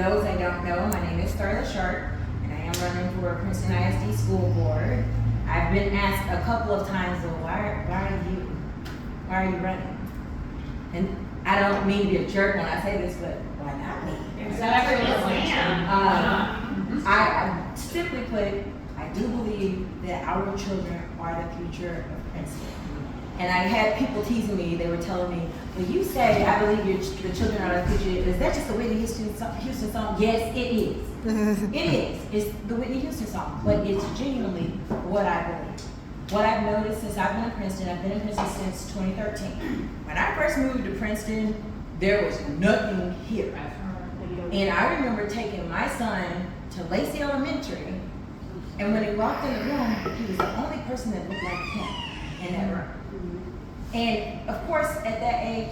those I don't know, my name is Starla Sharpe, and I am running for Princeton ISD School Board. I've been asked a couple of times, well, why are you running? And I don't mean to be a jerk when I say this, but why not me? I simply put, I do believe that our children are the future of Princeton. And I had people teasing me. They were telling me, well, you say, I believe the children are the future. Is that just the Whitney Houston song? Yes, it is. It is. It's the Whitney Houston song. But it's genuinely what I believe. What I've noticed since I've been in Princeton, I've been in Princeton since 2013. When I first moved to Princeton, there was nothing here. And I remember taking my son to Lacey Elementary, and when he walked in the room, he was the only person that looked like him in that room. And of course, at that age,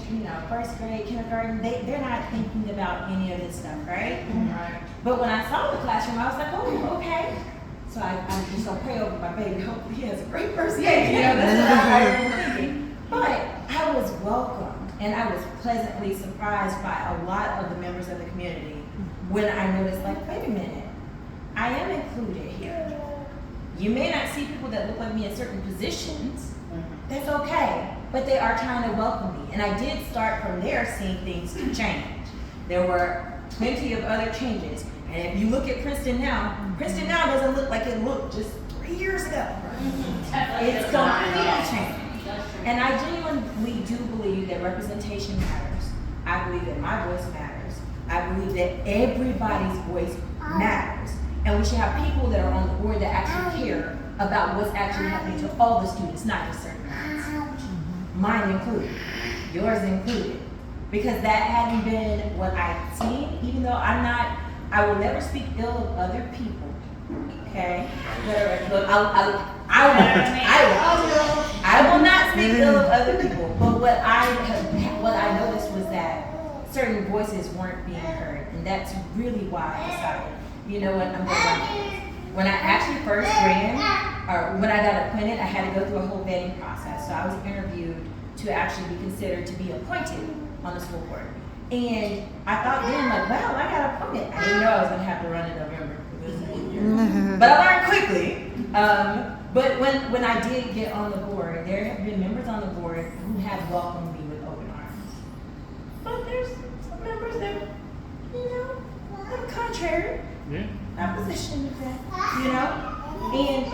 first grade, kindergarten, they're not thinking about any of this stuff, right? Right. But when I saw the classroom, I was like, oh, okay. So I'm just gonna pray over my baby. Hopefully he has a great first day. That's what I remember thinking. But I was welcomed, and I was pleasantly surprised by a lot of the members of the community when I noticed, like, wait a minute, I am included here. You may not see people that look like me in certain positions. That's okay, but they are trying to welcome me. And I did start from there seeing things change. There were plenty of other changes. And if you look at Princeton now doesn't look like it looked just 3 years ago. It's completely changed. And I genuinely do believe that representation matters. I believe that my voice matters. I believe that everybody's voice matters. And we should have people that are on the board that actually care about what's actually happening to all the students, not just certain ones. Mine included, yours included. Because that hadn't been what I've seen, even though I will never speak ill of other people, okay? But I will not speak ill of other people. But what I noticed was that certain voices weren't being heard, and that's really why I decided, you know what, I'm going to run this. When I actually first ran, or when I got appointed, I had to go through a whole vetting process. So I was interviewed to actually be considered to be appointed on the school board. And I thought then, like, wow, I got appointed. I didn't know I was going to have to run in November. But I learned quickly. But when I did get on the board, there have been members on the board who have welcomed me with open arms. But there's some members that, I'm contrary. Yeah. Opposition to that, and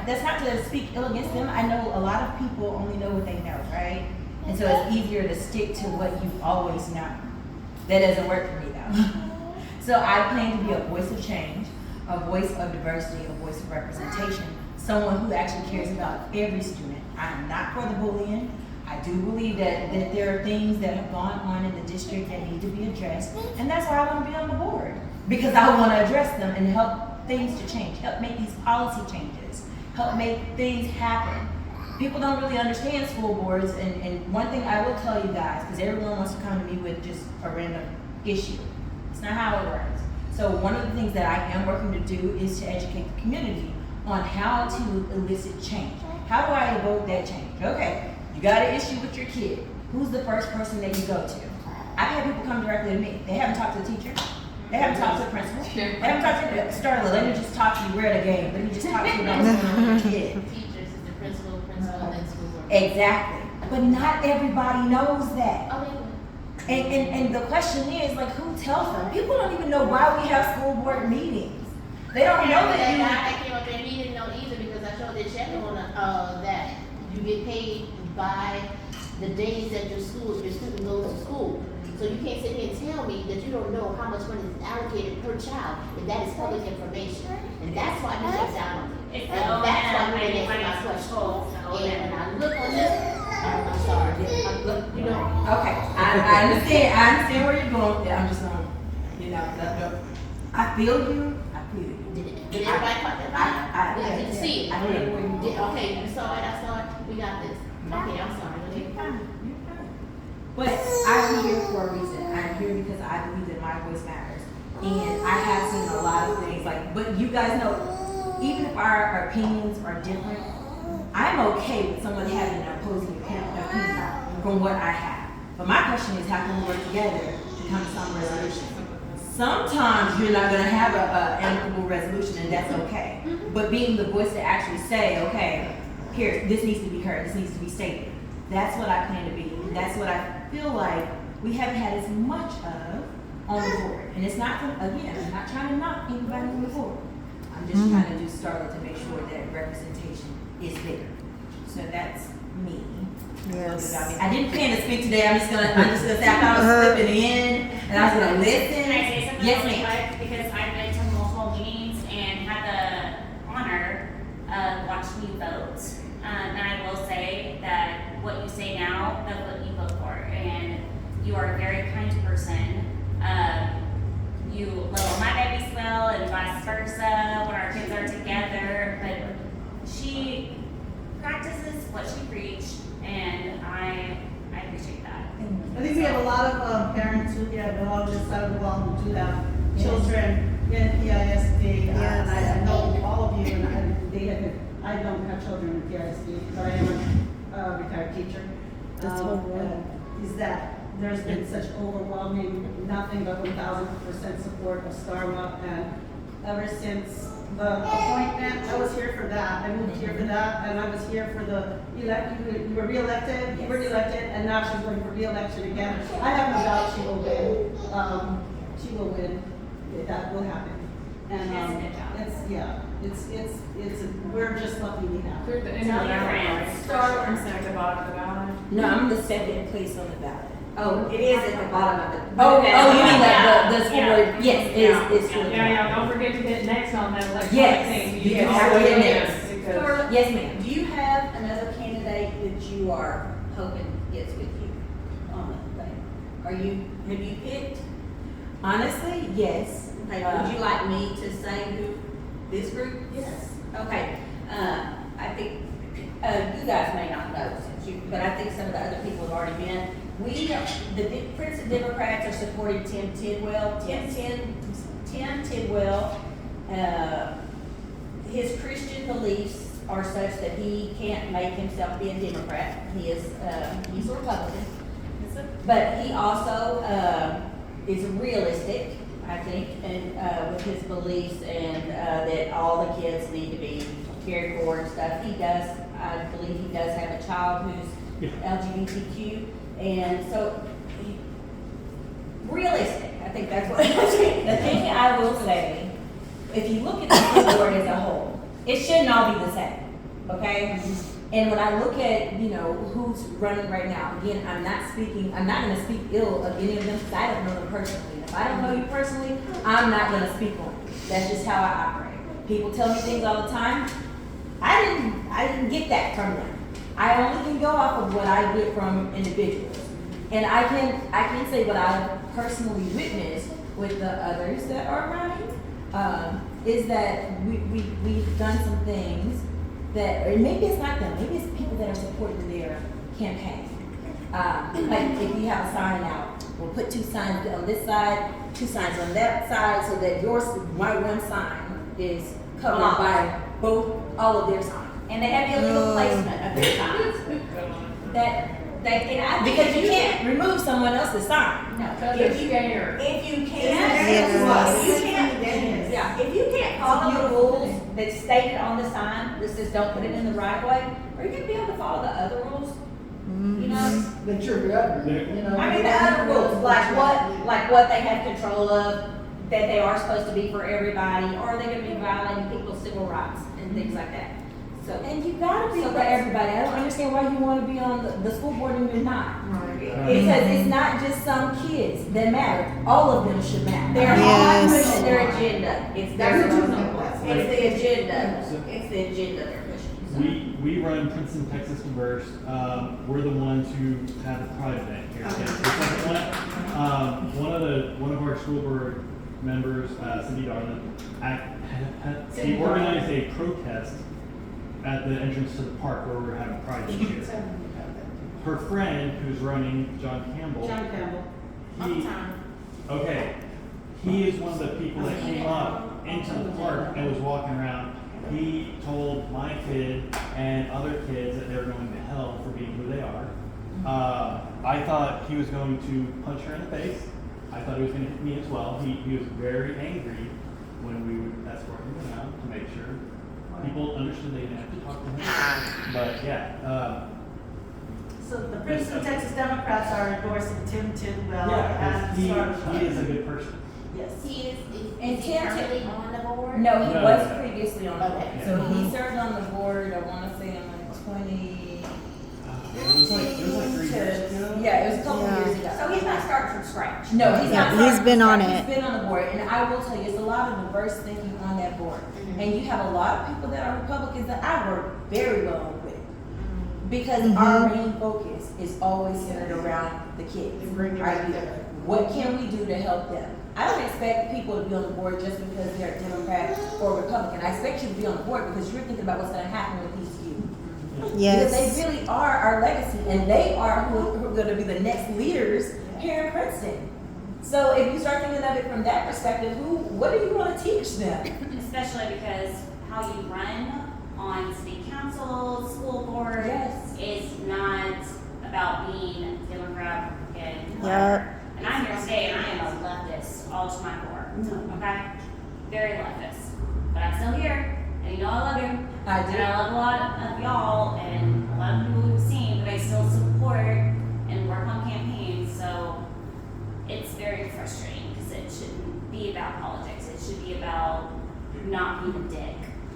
that's not to speak ill against them. I know a lot of people only know what they know, right? And so it's easier to stick to what you've always known. That doesn't work for me though. So I plan to be a voice of change, a voice of diversity, a voice of representation, someone who actually cares about every student. I'm not for the bullying. I do believe that there are things that have gone on in the district that need to be addressed, and that's why I want to be on the board. Because I want to address them and help things to change, help make these policy changes, help make things happen. People don't really understand school boards, and one thing I will tell you guys, because everyone wants to come to me with just a random issue. It's not how it works. So one of the things that I am working to do is to educate the community on how to elicit change. How do I evoke that change? Okay, you got an issue with your kid. Who's the first person that you go to? I've had people come directly to me. They haven't talked to the teacher. They haven't talked to the principal. They haven't talked to Starla. Let me just talk to you. We're at a game. Let me just talk to you about what's going on with your kid. Teachers is the principal, and then school board. Exactly. But not everybody knows that. Oh, And the question is, like, who tells them? People don't even know why we have school board meetings. They don't know that that guy that came up there, he didn't know either, because I showed the check on that you get paid by the days that your student goes to school. So you can't sit here and tell me that you don't know how much money is allocated per child, if that is public information. And that's why he shut down on it. And that's why we didn't answer my question. And when I look on this, I'm sorry. Okay, I understand where you're going. I'm just going, I feel you. Did everybody caught that? I didn't see it. I did where you did. Okay, you saw it, I saw it, we got this. Okay, I'm sorry. You're fine. But I'm here for a reason. I'm here because I believe that my voice matters. And I have seen a lot of things, but you guys know, even if our opinions are different, I'm okay with someone having an opposing opinion from what I have. But my question is, how can we work together to come to some resolution? sometimes you're not gonna have a amicable resolution, and that's okay. But being the voice to actually say, okay, here, this needs to be heard, this needs to be stated. That's what I plan to be. That's what I feel like we haven't had as much of on the board. And it's not, again, I'm not trying to knock anybody on the board. I'm just trying to do Starla to make sure that representation is there. So that's me. Yes. I didn't plan to speak today. I'm just gonna say I thought I was slipping in, and I was gonna listen. Can I say something Yes, really ma'am. quick? Because I've been to multiple meetings and had the honor of watching you vote. And I will say that what you say now, that's what you vote for. And you are a very kind person. You love my babies well and vice versa when our kids are together. But she practices what she preached, and I appreciate that. I think we have a lot of parents who get along this side of the wall who do have children in PISD. Yes. I know all of you, and I don't have children in PISD, but I am a retired teacher. That's horrible. Is that there's been such overwhelming, nothing but 1,000% support of Starla, and ever since the appointment, I was here for that. I moved here for that, and I was here for the you were reelected, you were reelected, and now she's going for reelection again. I have no doubt she will win. She will win. That will happen. And She does a good job. it's we're just lucky we have her. Tell your friends. I'm sorry, at the bottom of the ballot. No, I'm the second place on the ballot. Oh, it is at the bottom of it. Oh, you mean the school Yeah. board? Yes, it's true. Yeah, don't forget to hit next on that electronic Yes. thing. You can have to always hit do next. it, because- Starla, Yes, ma'am. do you have another candidate that you are hoping gets with you on the thing? Have you picked? Honestly, yes. Okay, would you like me to say who, this group? Yes. Okay, I think, you guys may not know but I think some of the other people have already been. The Princeton Democrats are supporting Tim Tidwell. Tim Tidwell, his Christian beliefs are such that he can't make himself be a Democrat. He's a Republican. But he also is realistic, I think, and with his beliefs, and that all the kids need to be cared for and stuff. I believe he does have a child who's LGBTQ, and so realistic. I think that's what I'm saying. The thing I will say, if you look at the school board as a whole, it shouldn't all be the same, okay? And when I look at, who's running right now, again, I'm not gonna speak ill of any of them because I don't know them personally. And if I don't know you personally, I'm not gonna speak on it. That's just how I operate. People tell me things all the time. I didn't get that from them. I only can go off of what I get from individuals. And I can say what I've personally witnessed with the others that are running, is that we've done some things that, or maybe it's not them, maybe it's people that are supporting their campaign. Like if you have a sign out, we'll put 2 signs on this side, 2 signs on that side, so that my one sign is covered by all of their signs. And they have illegal placement of their signs. Because you can't remove someone else's sign. No. Because you care. If you Yes. can't, if you can't follow the rules that's stated on the sign that says don't put it in the right of way, are you gonna be able to follow the other rules? You know? But you're good. I mean, the other rules, like what they have control of, that they are supposed to be for everybody, or are they gonna be violating people's civil rights and things like that? So, And you gotta be for everybody. I don't understand why you wanna be on the school board and you're not. Because it's not just some kids that matter. All of them should matter. they're all Yes. pushing their agenda. It's the agenda. It's the agenda they're pushing. So. We run Princeton, Texas Converse. We're the ones who have the pride event here. One of our school board members, Cindy Darling, he organized a protest at the entrance to the park where we're having pride this year. Her friend, who's running, John Campbell. He is one of the people that came up into the park and was walking around. He told my kid and other kids that they were going to hell for being who they are. I thought he was going to punch her in the face. I thought he was going to hit me as well. He was very angry when we would escort him around to make sure people understood they didn't have to talk to him. But yeah, So the Princeton, Texas Democrats are endorsing Tim Tidwell yeah, and he Sharpe. is a good person. Yes. He is And he Tim- currently on the board? No, he No, was no. previously on the board. Okay. So he served on the board, I wanna say in like 20. It was like 3 years ago. Yeah, it was a couple Yeah. years ago. So he's not starting from scratch. No, he's Yeah, not. he's starting been from on scratch. it. He's been on the board, and I will tell you, it's a lot of diverse thinking on that board. And you have a lot of people that are Republicans that I work very well with. Because our main focus is always centered around the kids. Our youth. What can we do to help them? I don't expect people to be on the board just because they're Democrat or Republican. I expect you to be on the board because you're thinking about what's gonna happen with these youth. Because Yes. they really are our legacy, and they are who are going to be the next leaders here in Princeton. So if you start thinking of it from that perspective, what do you want to teach them? Especially because how you run on city council, school board Yes. is not about being Democrat, Republican, Yep. whatever. And I'm here today and I am a leftist all to my core. Okay? Very leftist. But I'm still here. And you know I love you. I do. And I love a lot of y'all and a lot of people we've seen, but I still support and work on campaigns. So it's very frustrating because it shouldn't be about politics. It should be about not being a dick.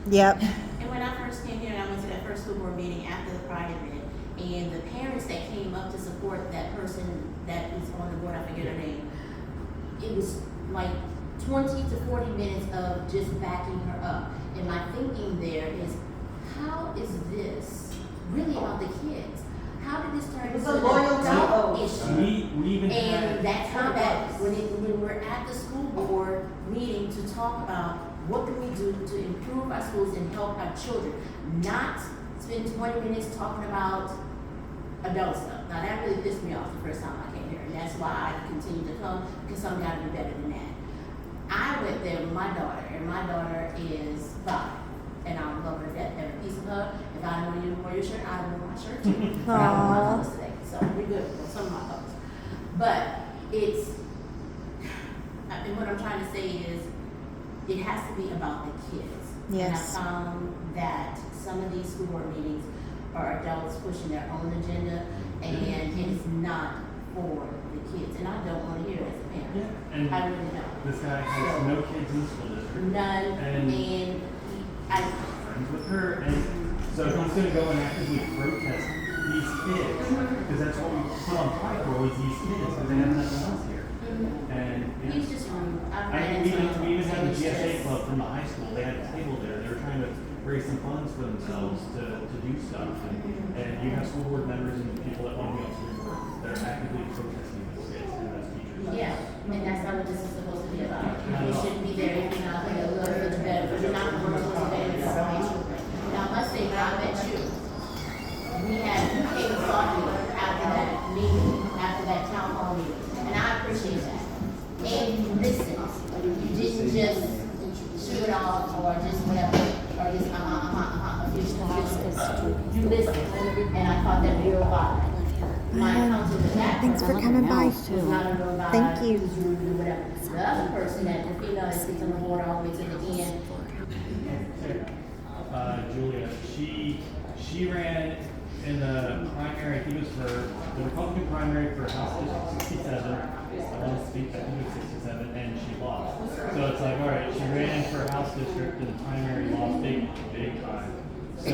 Yep. And when I first came here, and I went to that first school board meeting after the Pride event, and the parents that came up to support that person that was on the board, I forget her name, it was like 20 to 40 minutes of just backing her up. And my thinking there is, how is this really about the kids? How did this turn It was into a loyalty an adult vote. issue? We even had. And that's how that, when we're at the school board meeting to talk about what can we do to improve our schools and help our children, not spend 20 minutes talking about adult stuff. Now that really pissed me off the first time I came here, and that's why I continue to come, because some gotta be better than that. I went there with my daughter, and my daughter is 5, and I love her to death, every piece of her. If I don't want you to wear your shirt, I don't wear my shirt too. But I wear my Aww. colors today, so we're good with some of my colors. But it's, and what I'm trying to say is, it has to be about the kids. Yes. And I found that some of these school board meetings are adults pushing their own agenda, and it is not for the kids. And I don't want to hear it as a parent. And I really don't. this guy has no kids in the school district. None, And- I, Friends with her, and so he's going to go and actively protest these kids because that's what we put on Pride for, was these kids, because they have nothing else here. And you know, he's just rude. I think we even had the GSA club from the high school. They had a table there. They were trying to raise some funds for themselves to do stuff. And you have school board members and people that want to be on school board that are actively protesting those kids and those teachers. Yeah, and that's not what this is supposed to be about. You shouldn't be there if you're not going to look for the better, because you're not going to work for the better for my children. Now, I must say, when I met you, we had, you came and saw me after that meeting, after that town hall meeting, and I appreciate that. And you listened. You didn't just shoot it off or just whatever, or just you listened, and I thought that very vibe. My encounter with that Thanks for person coming by. was not a real vibe. Thank you. It was rude or whatever. The other person, that the female that sits on the board all the way to the end, Julia, she ran in the primary, I think it was for the Republican primary for House District 67. I want to speak, I think it was 67, and she lost. So it's like, all right, she ran for House District in the primary, lost big time. So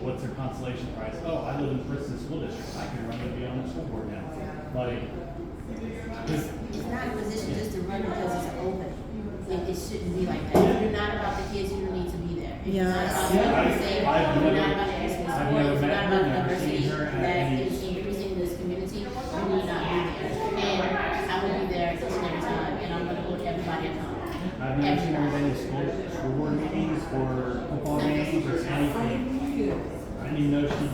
what's her consolation prize? Oh, I live in the Princeton School District. I can run and be on the school board now. Like, it's not a position just to run because it's open. It shouldn't be like that. If you're not about the kids, you don't need to be there. If you're not about Yeah, the kids, I've you're not never- about the excellence I've support, never if you're met not her, about the never diversity seen her at that any- is increasing in this community, you need not be there. And I will be there each and every time, and I'm gonna hold everybody accountable. I've never seen her at any school board meetings or football games or anything. I didn't even know she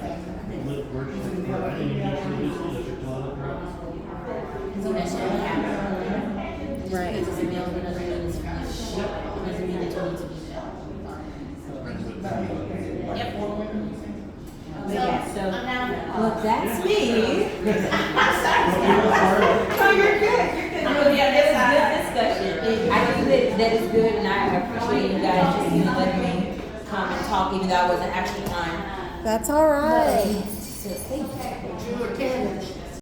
lived where she lived. I didn't even know she lived in the school district until I looked her up. So that shouldn't happen. Right. Because it's a male, it doesn't mean it's a female. It doesn't mean that you need to be there. Friends with Yep. But yeah, so, I'm now. well, that's me. I'm sorry. No, you're good. You're good. No, yeah, said is good, and I appreciate you guys just letting me come and talk, even though I wasn't actually on. That's all right. So, thank you. But you attended